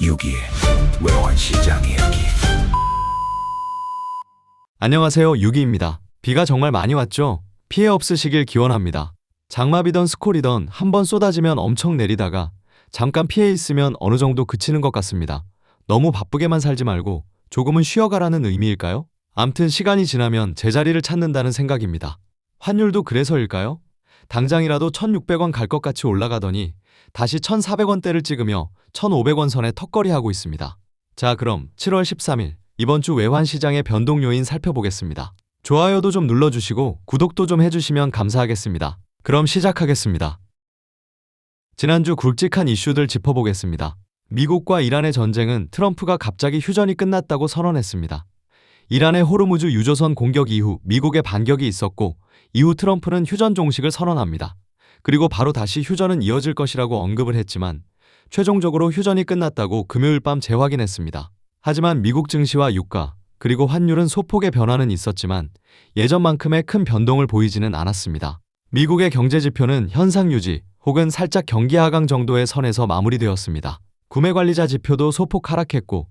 6.2 외환시장 이야기. 안녕하세요, 유기입니다. 비가 정말 많이 왔죠? 피해 없으시길 기원합니다. 장마비던 스콜이던 한번 쏟아지면 엄청 내리다가 잠깐 피해 있으면 어느 정도 그치는 것 같습니다. 너무 바쁘게만 살지 말고 조금은 쉬어가라는 의미일까요? 암튼 시간이 지나면 제자리를 찾는다는 생각입니다. 환율도 그래서일까요? 당장이라도 1,600원 갈 것 같이 올라가더니 다시 1,400원대를 찍으며 1,500원 선에 턱걸이하고 있습니다. 자, 그럼 7월 13일 이번 주 외환시장의 변동 요인 살펴보겠습니다. 좋아요도 좀 눌러주시고 구독도 좀 해주시면 감사하겠습니다. 그럼 시작하겠습니다. 지난주 굵직한 이슈들 짚어보겠습니다. 미국과 이란의 전쟁은 트럼프가 갑자기 휴전이 끝났다고 선언했습니다. 이란의 호르무즈 유조선 공격 이후 미국의 반격이 있었고 이후 트럼프는 휴전 종식을 선언합니다. 그리고 바로 다시 휴전은 이어질 것이라고 언급을 했지만 최종적으로 휴전이 끝났다고 금요일 밤 재확인했습니다. 하지만 미국 증시와 유가 그리고 환율은 소폭의 변화는 있었지만 예전만큼의 큰 변동을 보이지는 않았습니다. 미국의 경제지표는 현상 유지 혹은 살짝 경기 하강 정도의 선에서 마무리되었습니다. 구매관리자 지표도 소폭 하락했고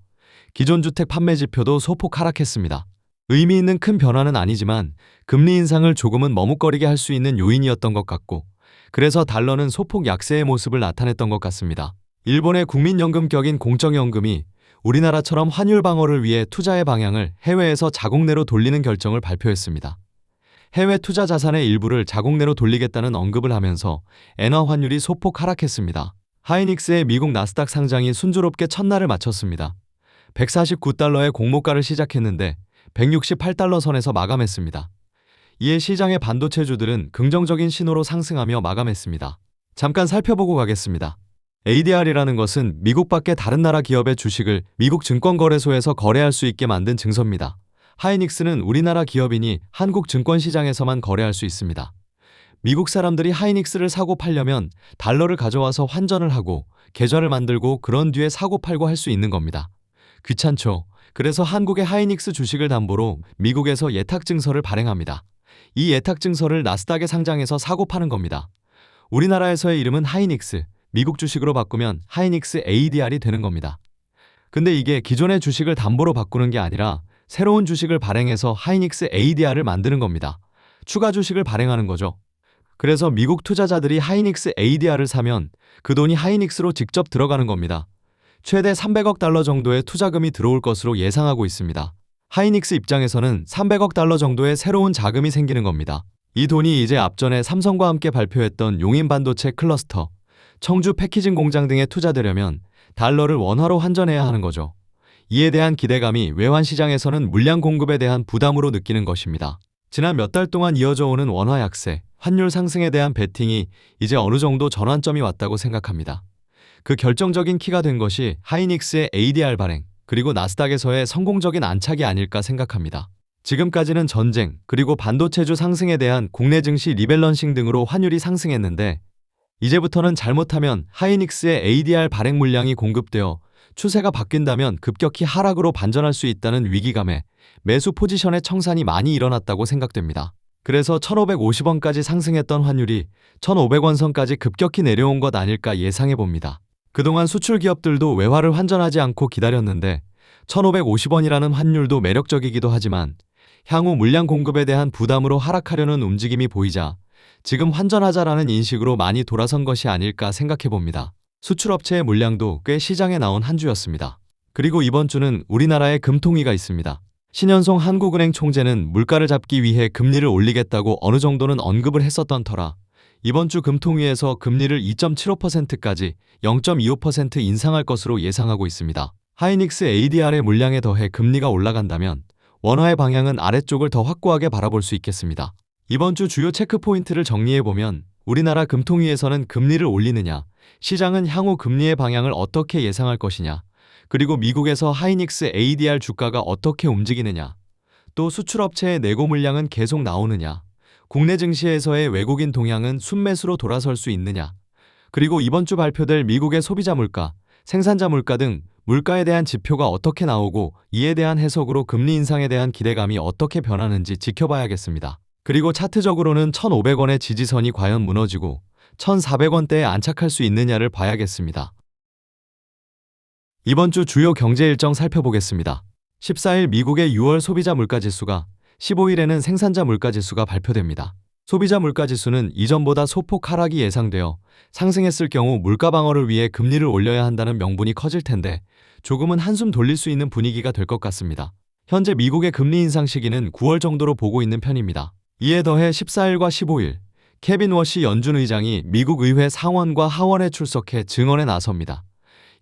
기존 주택 판매 지표도 소폭 하락했습니다. 의미 있는 큰 변화는 아니지만 금리 인상을 조금은 머뭇거리게 할 수 있는 요인이었던 것 같고 그래서 달러는 소폭 약세의 모습을 나타냈던 것 같습니다. 일본의 국민연금격인 공적연금이 우리나라처럼 환율 방어를 위해 투자의 방향을 해외에서 자국 내로 돌리는 결정을 발표했습니다. 해외 투자 자산의 일부를 자국 내로 돌리겠다는 언급을 하면서 엔화 환율이 소폭 하락했습니다. 하이닉스의 미국 나스닥 상장이 순조롭게 첫날을 마쳤습니다. 149달러의 공모가를 시작했는데 168달러 선에서 마감했습니다. 이에 시장의 반도체주들은 긍정적인 신호로 상승하며 마감했습니다. 잠깐 살펴보고 가겠습니다. ADR이라는 것은 미국 밖의 다른 나라 기업의 주식을 미국 증권거래소에서 거래할 수 있게 만든 증서입니다. 하이닉스는 우리나라 기업이니 한국 증권시장에서만 거래할 수 있습니다. 미국 사람들이 하이닉스를 사고 팔려면 달러를 가져와서 환전을 하고 계좌를 만들고 그런 뒤에 사고 팔고 할 수 있는 겁니다. 귀찮죠? 그래서 한국의 하이닉스 주식을 담보로 미국에서 예탁증서를 발행합니다. 이 예탁증서를 나스닥에 상장해서 사고 파는 겁니다. 우리나라에서의 이름은 하이닉스, 미국 주식으로 바꾸면 하이닉스 ADR이 되는 겁니다. 근데 이게 기존의 주식을 담보로 바꾸는 게 아니라 새로운 주식을 발행해서 하이닉스 ADR을 만드는 겁니다. 추가 주식을 발행하는 거죠. 그래서 미국 투자자들이 하이닉스 ADR을 사면 그 돈이 하이닉스로 직접 들어가는 겁니다. 최대 300억 달러 정도의 투자금이 들어올 것으로 예상하고 있습니다. 하이닉스 입장에서는 300억 달러 정도의 새로운 자금이 생기는 겁니다. 이 돈이 이제 앞전에 삼성과 함께 발표했던 용인 반도체 클러스터, 청주 패키징 공장 등에 투자되려면 달러를 원화로 환전해야 하는 거죠. 이에 대한 기대감이 외환시장에서는 물량 공급에 대한 부담으로 느끼는 것입니다. 지난 몇 달 동안 이어져 오는 원화 약세, 환율 상승에 대한 베팅이 이제 어느 정도 전환점이 왔다고 생각합니다. 그 결정적인 키가 된 것이 하이닉스의 ADR 발행, 그리고 나스닥에서의 성공적인 안착이 아닐까 생각합니다. 지금까지는 전쟁, 그리고 반도체주 상승에 대한 국내 증시 리밸런싱 등으로 환율이 상승했는데 이제부터는 잘못하면 하이닉스의 ADR 발행 물량이 공급되어 추세가 바뀐다면 급격히 하락으로 반전할 수 있다는 위기감에 매수 포지션의 청산이 많이 일어났다고 생각됩니다. 그래서 1,550원까지 상승했던 환율이 1,500원 선까지 급격히 내려온 것 아닐까 예상해 봅니다. 그동안 수출 기업들도 외화를 환전하지 않고 기다렸는데 1,550원이라는 환율도 매력적이기도 하지만 향후 물량 공급에 대한 부담으로 하락하려는 움직임이 보이자 지금 환전하자라는 인식으로 많이 돌아선 것이 아닐까 생각해 봅니다. 수출업체의 물량도 꽤 시장에 나온 한 주였습니다. 그리고 이번 주는 우리나라에 금통위가 있습니다. 신현송 한국은행 총재는 물가를 잡기 위해 금리를 올리겠다고 어느 정도는 언급을 했었던 터라 이번 주 금통위에서 금리를 2.75%까지 0.25% 인상할 것으로 예상하고 있습니다. 하이닉스 ADR의 물량에 더해 금리가 올라간다면 원화의 방향은 아래쪽을 더 확고하게 바라볼 수 있겠습니다. 이번 주 주요 체크포인트를 정리해보면 우리나라 금통위에서는 금리를 올리느냐, 시장은 향후 금리의 방향을 어떻게 예상할 것이냐, 그리고 미국에서 하이닉스 ADR 주가가 어떻게 움직이느냐, 또 수출업체의 내고 물량은 계속 나오느냐, 국내 증시에서의 외국인 동향은 순매수로 돌아설 수 있느냐, 그리고 이번 주 발표될 미국의 소비자 물가, 생산자 물가 등 물가에 대한 지표가 어떻게 나오고 이에 대한 해석으로 금리 인상에 대한 기대감이 어떻게 변하는지 지켜봐야겠습니다. 그리고 차트적으로는 1,500원의 지지선이 과연 무너지고 1,400원대에 안착할 수 있느냐를 봐야겠습니다. 이번 주 주요 경제 일정 살펴보겠습니다. 14일 미국의 6월 소비자 물가지수가, 15일에는 생산자 물가지수가 발표됩니다. 소비자 물가지수는 이전보다 소폭 하락이 예상되어 상승했을 경우 물가 방어를 위해 금리를 올려야 한다는 명분이 커질 텐데 조금은 한숨 돌릴 수 있는 분위기가 될 것 같습니다. 현재 미국의 금리 인상 시기는 9월 정도로 보고 있는 편입니다. 이에 더해 14일과 15일, 케빈 워시 연준 의장이 미국 의회 상원과 하원에 출석해 증언에 나섭니다.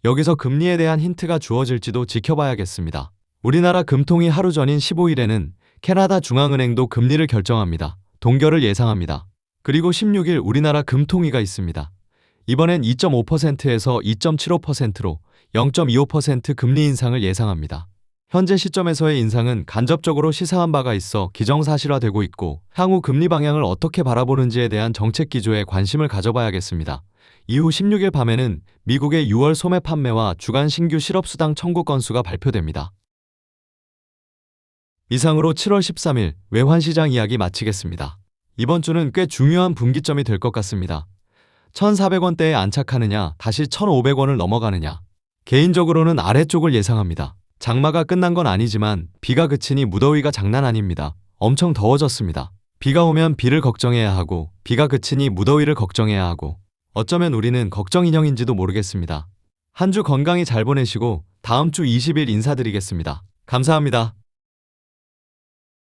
여기서 금리에 대한 힌트가 주어질지도 지켜봐야겠습니다. 우리나라 금통위 하루 전인 15일에는 캐나다 중앙은행도 금리를 결정합니다. 동결을 예상합니다. 그리고 16일 우리나라 금통위가 있습니다. 이번엔 2.5%에서 2.75%로 0.25% 금리 인상을 예상합니다. 현재 시점에서의 인상은 간접적으로 시사한 바가 있어 기정사실화되고 있고 향후 금리 방향을 어떻게 바라보는지에 대한 정책 기조에 관심을 가져봐야겠습니다. 이후 16일 밤에는 미국의 6월 소매 판매와 주간 신규 실업수당 청구 건수가 발표됩니다. 이상으로 7월 13일 외환시장 이야기 마치겠습니다. 이번 주는 꽤 중요한 분기점이 될 것 같습니다. 1,400원대에 안착하느냐, 다시 1,500원을 넘어가느냐. 개인적으로는 아래쪽을 예상합니다. 장마가 끝난 건 아니지만 비가 그치니 무더위가 장난 아닙니다. 엄청 더워졌습니다. 비가 오면 비를 걱정해야 하고 비가 그치니 무더위를 걱정해야 하고 어쩌면 우리는 걱정 인형인지도 모르겠습니다. 한 주 건강히 잘 보내시고 다음 주 20일 인사드리겠습니다. 감사합니다.